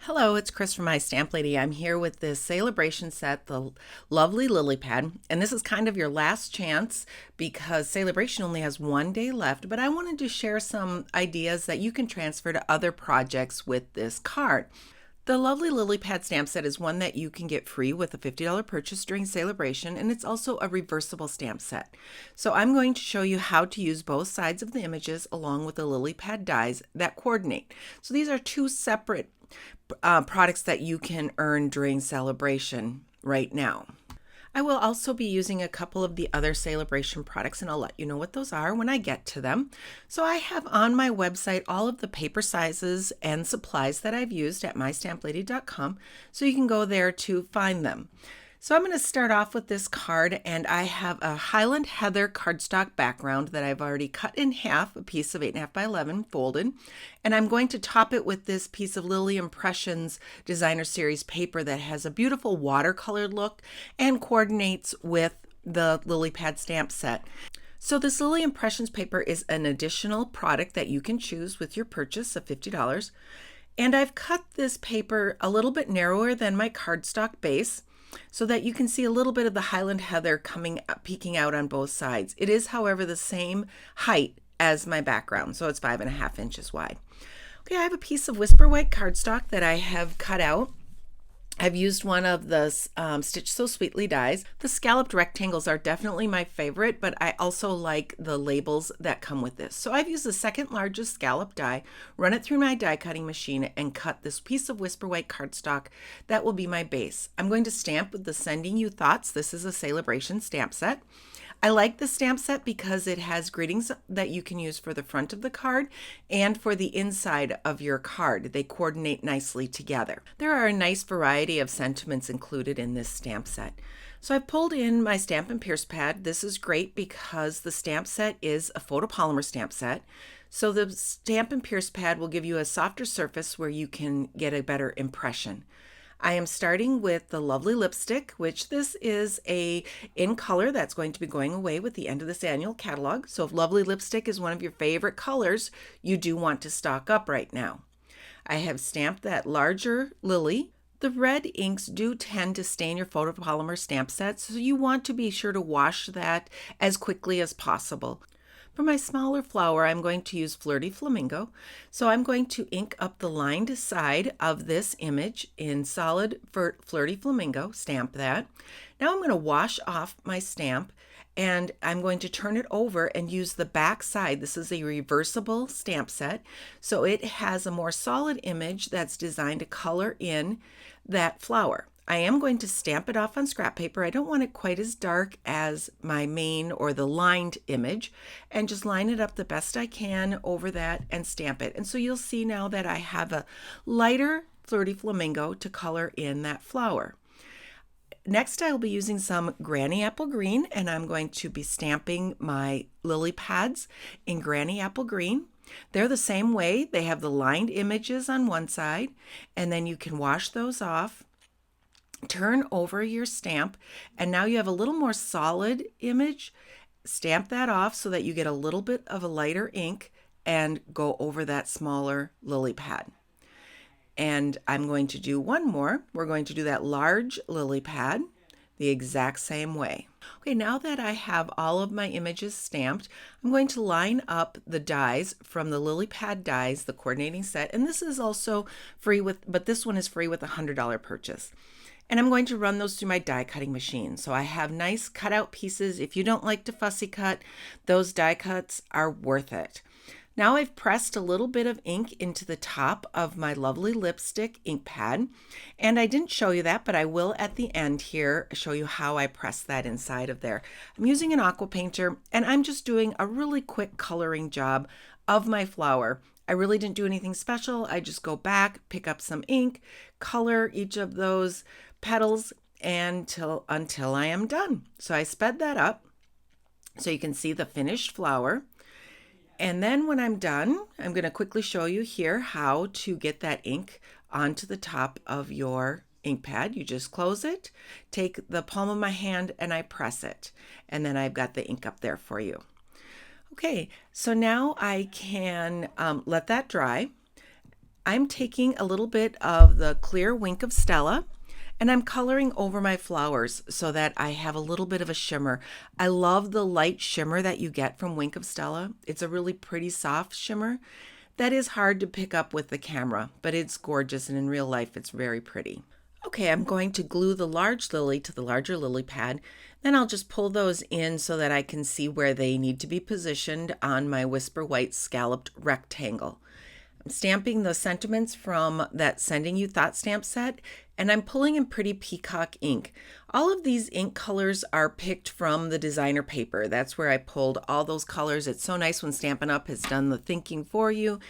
Hello, it's Chris from My Stamp Lady. I'm here with this celebration set, the lovely lily pad, and this is kind of your last chance because celebration only has one day left, but I wanted to share some ideas that you can transfer to other projects with this card. The lovely lily pad stamp set is one that you can get free with a $50 purchase during celebration, and it's also a reversible stamp set. So I'm going to show you how to use both sides of the images along with the lily pad dies that coordinate. So these are two separate products that you can earn during celebration right now. I will also be using a couple of the other celebration products, and I'll let you know what those are when I get to them. So I have on my website all of the paper sizes and supplies that I've used at mystamplady.com, so you can go there to find them. So I'm going to start off with this card, and I have a Highland Heather cardstock background that I've already cut in half, a piece of 8.5 by 11 folded, and I'm going to top it with this piece of Lily Impressions Designer Series paper that has a beautiful watercolored look and coordinates with the lily pad stamp set. So this Lily Impressions paper is an additional product that you can choose with your purchase of $50, and I've cut this paper a little bit narrower than my cardstock base, so that you can see a little bit of the Highland Heather peeking out on both sides. It is, however, the same height as my background, so it's 5.5 inches wide. Okay, I have a piece of Whisper White cardstock that I have cut out. I've used one of the Stitch So Sweetly dies. The scalloped rectangles are definitely my favorite, but I also like the labels that come with this. So I've used the second largest scallop die, run it through my die cutting machine, and cut this piece of Whisper White cardstock that will be my base. I'm going to stamp with the Sending You Thoughts. This is a celebration stamp set. I like the stamp set because it has greetings that you can use for the front of the card and for the inside of your card. They coordinate nicely together. There are a nice variety of sentiments included in this stamp set. So I've pulled in my Stampin' Pierce pad. This is great because the stamp set is a photopolymer stamp set. So the Stampin' Pierce pad will give you a softer surface where you can get a better impression. I am starting with the lovely lipstick, which this is in color that's going to be going away with the end of this annual catalog. So if lovely lipstick is one of your favorite colors, you do want to stock up right now. I have stamped that larger lily. The red inks do tend to stain your photopolymer stamp sets, so you want to be sure to wash that as quickly as possible. For my smaller flower, I'm going to use Flirty Flamingo. So I'm going to ink up the lined side of this image in solid Flirty Flamingo, stamp that. Now I'm going to wash off my stamp, and I'm going to turn it over and use the back side. This is a reversible stamp set, so it has a more solid image that's designed to color in that flower. I am going to stamp it off on scrap paper. I don't want it quite as dark as my main or the lined image, and just line it up the best I can over that and stamp it. And so you'll see now that I have a lighter Flirty Flamingo to color in that flower. Next, I will be using some Granny Apple Green, and I'm going to be stamping my lily pads in Granny Apple Green. They're the same way. They have the lined images on one side, and then you can wash those off. Turn over your stamp, and now you have a little more solid image. Stamp that off so that you get a little bit of a lighter ink and go over that smaller lily pad. And I'm going to do one more. We're going to do that large lily pad the exact same way. Okay, now that I have all of my images stamped, I'm going to line up the dies from the lily pad dies, the coordinating set, and this is also free but this one is free with a $100 purchase. And I'm going to run those through my die cutting machine. So I have nice cutout pieces. If you don't like to fussy cut, those die cuts are worth it. Now I've pressed a little bit of ink into the top of my lovely lipstick ink pad. And I didn't show you that, but I will at the end here show you how I press that inside of there. I'm using an aqua painter, and I'm just doing a really quick coloring job of my flower. I really didn't do anything special. I just go back, pick up some ink, color each of those petals until I am done. So I sped that up so you can see the finished flower. And then when I'm done, I'm going to quickly show you here how to get that ink onto the top of your ink pad. You just close it, take the palm of my hand, and I press it. And then I've got the ink up there for you. Okay, so now I can let that dry. I'm taking a little bit of the clear Wink of Stella and I'm coloring over my flowers so that I have a little bit of a shimmer. I love the light shimmer that you get from Wink of Stella. It's a really pretty soft shimmer that is hard to pick up with the camera, but it's gorgeous, and in real life it's very pretty. Okay, I'm going to glue the large lily to the larger lily pad. Then I'll just pull those in so that I can see where they need to be positioned on my Whisper White scalloped rectangle. I'm stamping the sentiments from that Sending You Thought stamp set, and I'm pulling in pretty peacock ink. All of these ink colors are picked from the designer paper. That's where I pulled all those colors. It's so nice when Stampin' Up! Has done the thinking for you.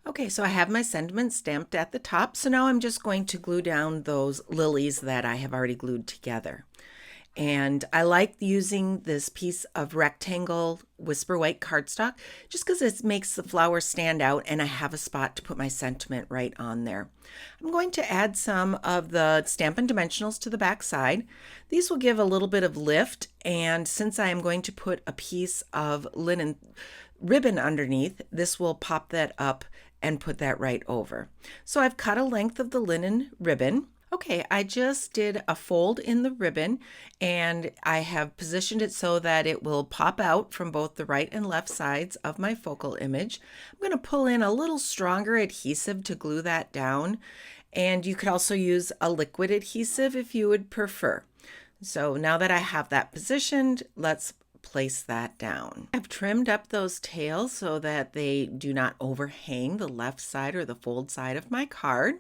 Okay, so I have my sentiments stamped at the top, so now I'm just going to glue down those lilies that I have already glued together. And I like using this piece of rectangle Whisper White cardstock just because it makes the flower stand out, and I have a spot to put my sentiment right on there. I'm going to add some of the Stampin' Dimensionals to the back side. These will give a little bit of lift, and since I am going to put a piece of linen ribbon underneath, this will pop that up and put that right over. So I've cut a length of the linen ribbon. Okay, I just did a fold in the ribbon, and I have positioned it so that it will pop out from both the right and left sides of my focal image. I'm going to pull in a little stronger adhesive to glue that down, and you could also use a liquid adhesive if you would prefer. So now that I have that positioned, let's place that down. I've trimmed up those tails so that they do not overhang the left side or the fold side of my card.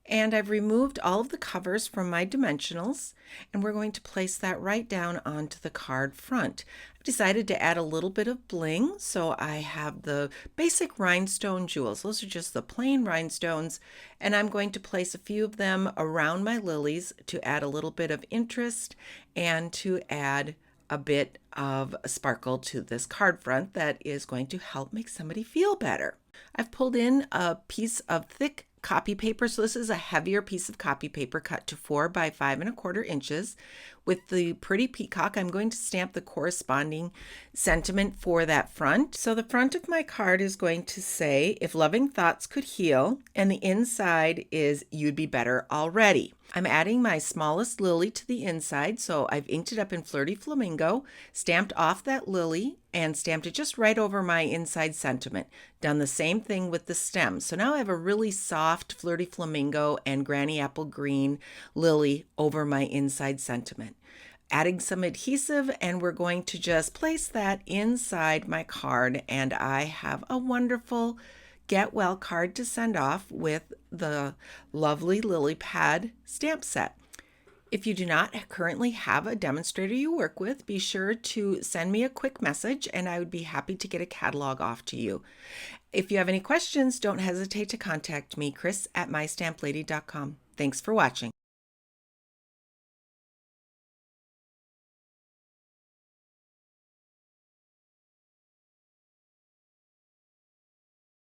And I've removed all of the covers from my dimensionals, and we're going to place that right down onto the card front. I've decided to add a little bit of bling, so I have the basic rhinestone jewels. Those are just the plain rhinestones, and I'm going to place a few of them around my lilies to add a little bit of interest and to add a bit of sparkle to this card front that is going to help make somebody feel better. I've pulled in a piece of thick copy paper. So this is a heavier piece of copy paper cut to 4 by 5 1/4 inches. With the pretty peacock, I'm going to stamp the corresponding sentiment for that front. So the front of my card is going to say, "If loving thoughts could heal," and the inside is, "You'd be better already." I'm adding my smallest lily to the inside, so I've inked it up in Flirty Flamingo, stamped off that lily, and stamped it just right over my inside sentiment. Done the same thing with the stem. So now I have a really soft Flirty Flamingo and Granny Apple Green lily over my inside sentiment. Adding some adhesive, and we're going to just place that inside my card, and I have a wonderful get well card to send off with the lovely lily pad stamp set. If you do not currently have a demonstrator you work with, be sure to send me a quick message and I would be happy to get a catalog off to you. If you have any questions, don't hesitate to contact me, Chris@mystamplady.com. Thanks for watching.